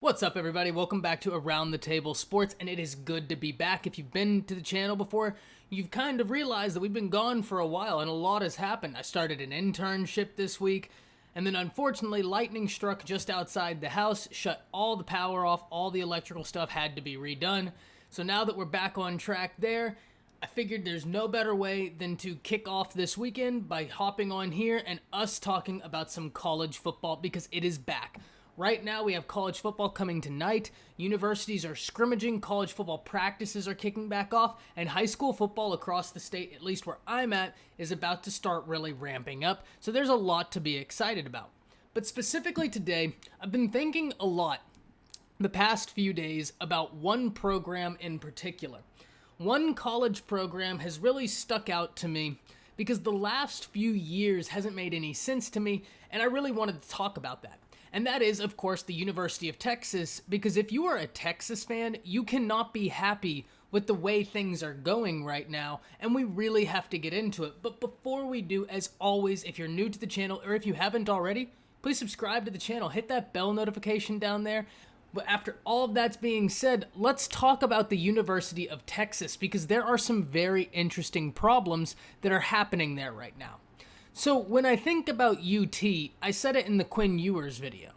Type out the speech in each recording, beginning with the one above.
What's up, everybody? Welcome back to Around the Table Sports, and it is good to be back. If you've been to the channel before, you've kind of realized that we've been gone for a while, and a lot has happened. I started an internship this week, and then unfortunately, lightning struck just outside the house, shut all the power off, all the electrical stuff had to be redone. So now that we're back on track there, I figured there's no better way than to kick off this weekend by hopping on here and us talking about some college football, because it is back. Right now, we have college football coming tonight. Universities are scrimmaging, college football practices are kicking back off, and high school football across the state, at least where I'm at, is about to start really ramping up. So there's a lot to be excited about. But specifically today, I've been thinking a lot the past few days about one program in particular. One college program has really stuck out to me because the last few years hasn't made any sense to me, and I really wanted to talk about that. And that is, of course, the University of Texas, because if you are a Texas fan, you cannot be happy with the way things are going right now, and we really have to get into it. But before we do, as always, if you're new to the channel, or if you haven't already, please subscribe to the channel, hit that bell notification down there. But after all of that's being said, let's talk about the University of Texas, because there are some very interesting problems that are happening there right now. So when I think about UT, I said it in the Quinn Ewers video.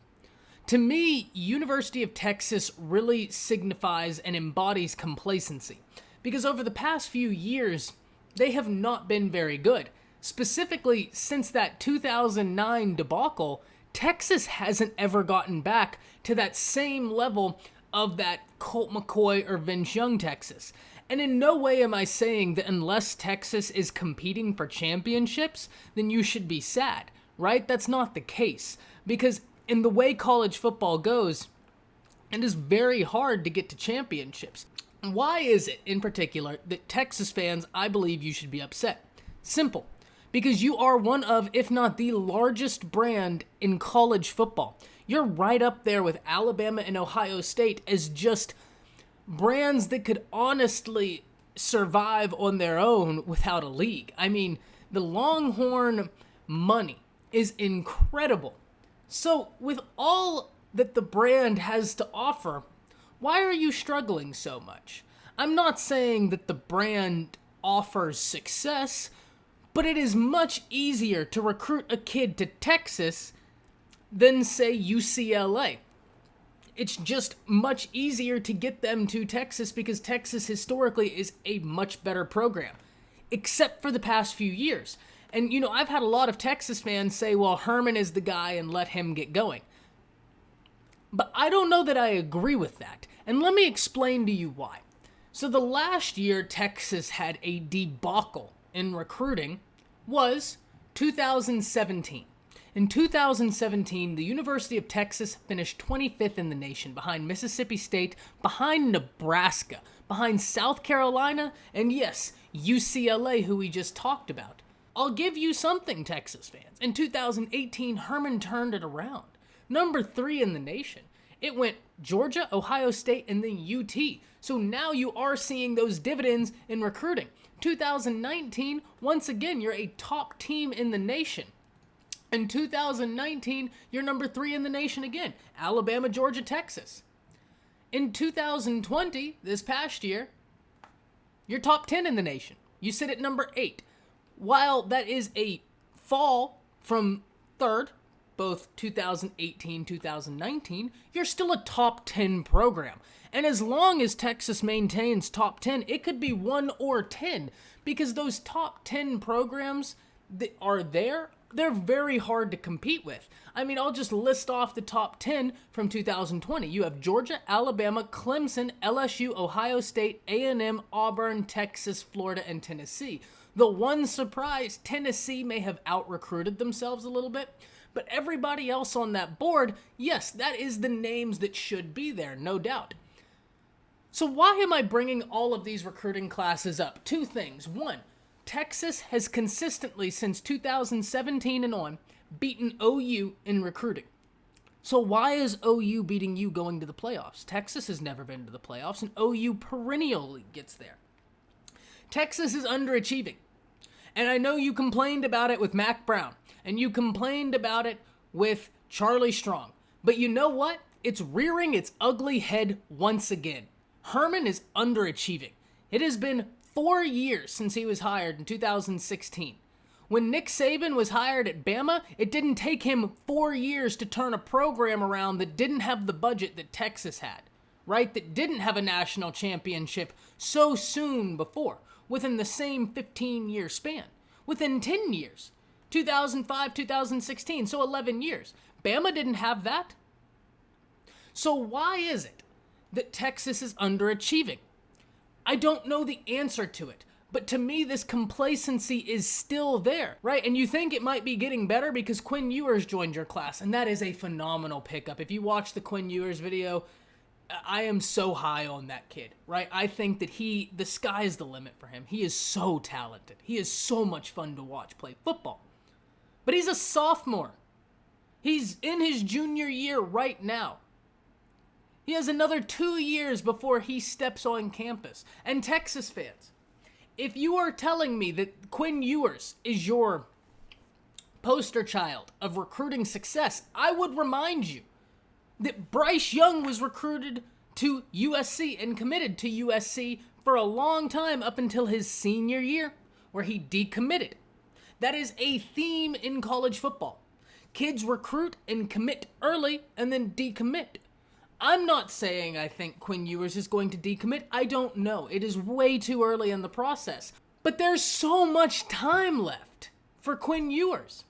To me, University of Texas really signifies and embodies complacency, because over the past few years, they have not been very good. Specifically, since that 2009 debacle, Texas hasn't ever gotten back to that same level of that Colt McCoy or Vince Young Texas. And in no way am I saying that unless Texas is competing for championships, then you should be sad, right? That's not the case. Because in the way college football goes, it is very hard to get to championships. Why is it, in particular, that Texas fans, I believe you should be upset? Simple. Because you are one of, if not the largest brand in college football. You're right up there with Alabama and Ohio State as just brands that could honestly survive on their own without a league. I mean, the Longhorn money is incredible. So with all that the brand has to offer, why are you struggling so much? I'm not saying that the brand offers success, but it is much easier to recruit a kid to Texas than, say, UCLA. It's just much easier to get them to Texas because Texas historically is a much better program, except for the past few years. And, you know, I've had a lot of Texas fans say, well, Herman is the guy and let him get going. But I don't know that I agree with that. And let me explain to you why. So the last year Texas had a debacle in recruiting was 2017. In 2017, the University of Texas finished 25th in the nation, behind Mississippi State, behind Nebraska, behind South Carolina, and yes, UCLA, who we just talked about. I'll give you something, Texas fans. In 2018, Herman turned it around. Number 3 in the nation. It went Georgia, Ohio State, and then UT. So now you are seeing those dividends in recruiting. 2019, once again, you're a top team in the nation. In 2019, you're number 3 in the nation again. Alabama, Georgia, Texas. In 2020, this past year, you're top 10 in the nation. You sit at number 8. While that is a fall from 3rd, both 2018, 2019, you're still a top 10 program. And as long as Texas maintains top 10, it could be 1 or 10, because those top 10 programs that are there, they're very hard to compete with. I mean, I'll just list off the top 10 from 2020. You have Georgia, Alabama, Clemson, LSU, Ohio State, A&M, Auburn, Texas, Florida, and Tennessee. The one surprise, Tennessee may have out-recruited themselves a little bit, but everybody else on that board, yes, that is the names that should be there, no doubt. So why am I bringing all of these recruiting classes up? 2 things. 1, Texas has consistently, since 2017 and on, beaten OU in recruiting. So why is OU beating you going to the playoffs? Texas has never been to the playoffs, and OU perennially gets there. Texas is underachieving. And I know you complained about it with Mac Brown, and you complained about it with Charlie Strong. But you know what? it's rearing its ugly head once again. Herman is underachieving. It has been 4 years since he was hired in 2016. When Nick Saban was hired at Bama, it didn't take him 4 years to turn a program around that didn't have the budget that Texas had, right? That didn't have a national championship so soon before, within the same 15-year span, within 10 years, 2005, 2016, so 11 years. Bama didn't have that. So why is it that Texas is underachieving? I don't know the answer to it, but to me, this complacency is still there, right? And you think it might be getting better because Quinn Ewers joined your class, and that is a phenomenal pickup. If you watch the Quinn Ewers video, I am so high on that kid, right? I think that the sky is the limit for him. He is so talented. He is so much fun to watch play football. But he's a sophomore. He's in his junior year right now. He has another 2 years before he steps on campus. And Texas fans, if you are telling me that Quinn Ewers is your poster child of recruiting success, I would remind you that Bryce Young was recruited to USC and committed to USC for a long time up until his senior year, where he decommitted. That is a theme in college football. Kids recruit and commit early and then decommit. I'm not saying I think Quinn Ewers is going to decommit. I don't know. It is way too early in the process. But there's so much time left for Quinn Ewers.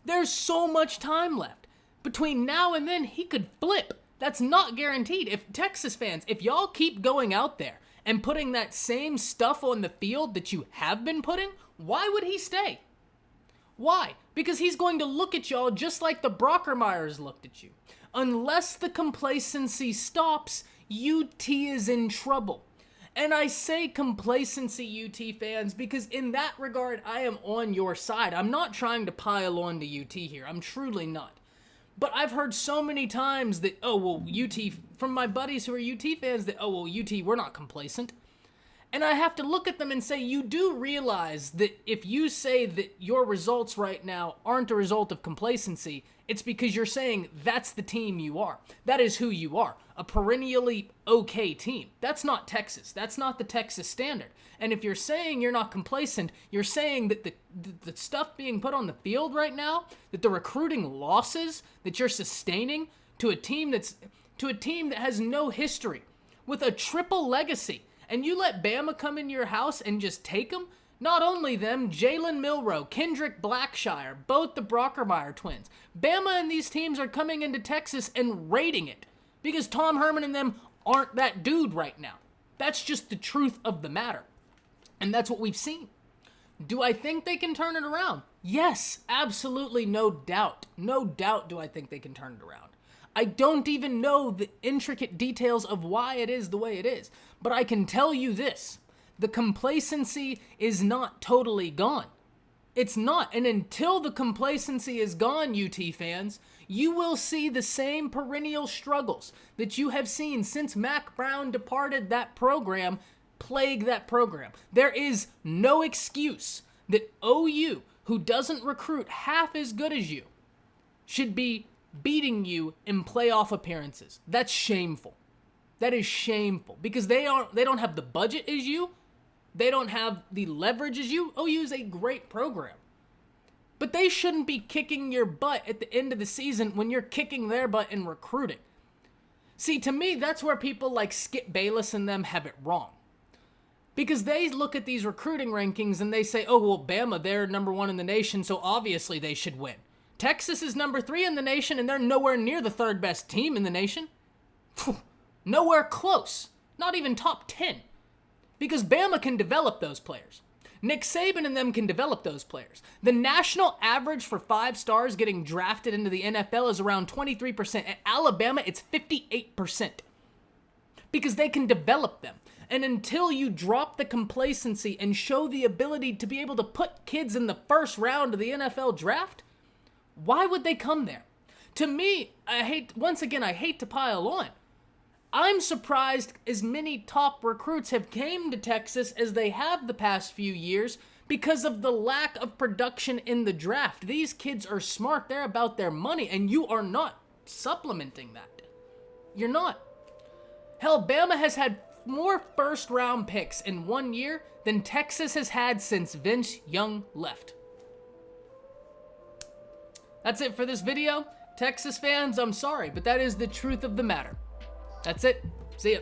There's so much time left. Between now and then, he could flip. That's not guaranteed. If Texas fans, if y'all keep going out there and putting that same stuff on the field that you have been putting, why would he stay? Why? Because he's going to look at y'all just like the Brockermeyers looked at you. Unless the complacency stops, UT is in trouble. And I say complacency, UT fans, because in that regard, I am on your side. I'm not trying to pile on to UT here. I'm truly not. But I've heard so many times that, UT, from my buddies who are UT fans, that, UT, we're not complacent. And I have to look at them and say, you do realize that if you say that your results right now aren't a result of complacency, it's because you're saying that's the team you are. That is who you are. A perennially okay team. That's not Texas. That's not the Texas standard. And if you're saying you're not complacent, you're saying that the stuff being put on the field right now, that the recruiting losses that you're sustaining to a team that has no history, with a triple legacy, and you let Bama come in your house and just take them? Not only them, Jalen Milroe, Kendrick Blackshire, both the Brockermeyer twins. Bama and these teams are coming into Texas and raiding it because Tom Herman and them aren't that dude right now. That's just the truth of the matter. And that's what we've seen. Do I think they can turn it around? Yes, absolutely, no doubt. No doubt do I think they can turn it around. I don't even know the intricate details of why it is the way it is. But I can tell you this. The complacency is not totally gone. It's not. And until the complacency is gone, UT fans, you will see the same perennial struggles that you have seen since Mac Brown departed that program plague that program. There is no excuse that OU, who doesn't recruit half as good as you, should be beating you in playoff appearances. That's shameful. That is shameful because they don't have the budget as you. They don't have the leverage as you. OU is a great program. But they shouldn't be kicking your butt at the end of the season when you're kicking their butt in recruiting. See, to me, that's where people like Skip Bayless and them have it wrong. Because they look at these recruiting rankings and they say, Bama, they're number 1 in the nation, so obviously they should win. Texas is number 3 in the nation, and they're nowhere near the 3rd best team in the nation. Nowhere close. Not even top 10. Because Bama can develop those players. Nick Saban and them can develop those players. The national average for 5 stars getting drafted into the NFL is around 23%. At Alabama, it's 58%. Because they can develop them. And until you drop the complacency and show the ability to be able to put kids in the first round of the NFL draft, why would they come there? To me, I hate to pile on. I'm surprised as many top recruits have came to Texas as they have the past few years because of the lack of production in the draft. These kids are smart. They're about their money, and you are not supplementing that. You're not. Hell, Bama has had more first-round picks in 1 year than Texas has had since Vince Young left. That's it for this video. Texas fans, I'm sorry, but that is the truth of the matter. That's it. See ya.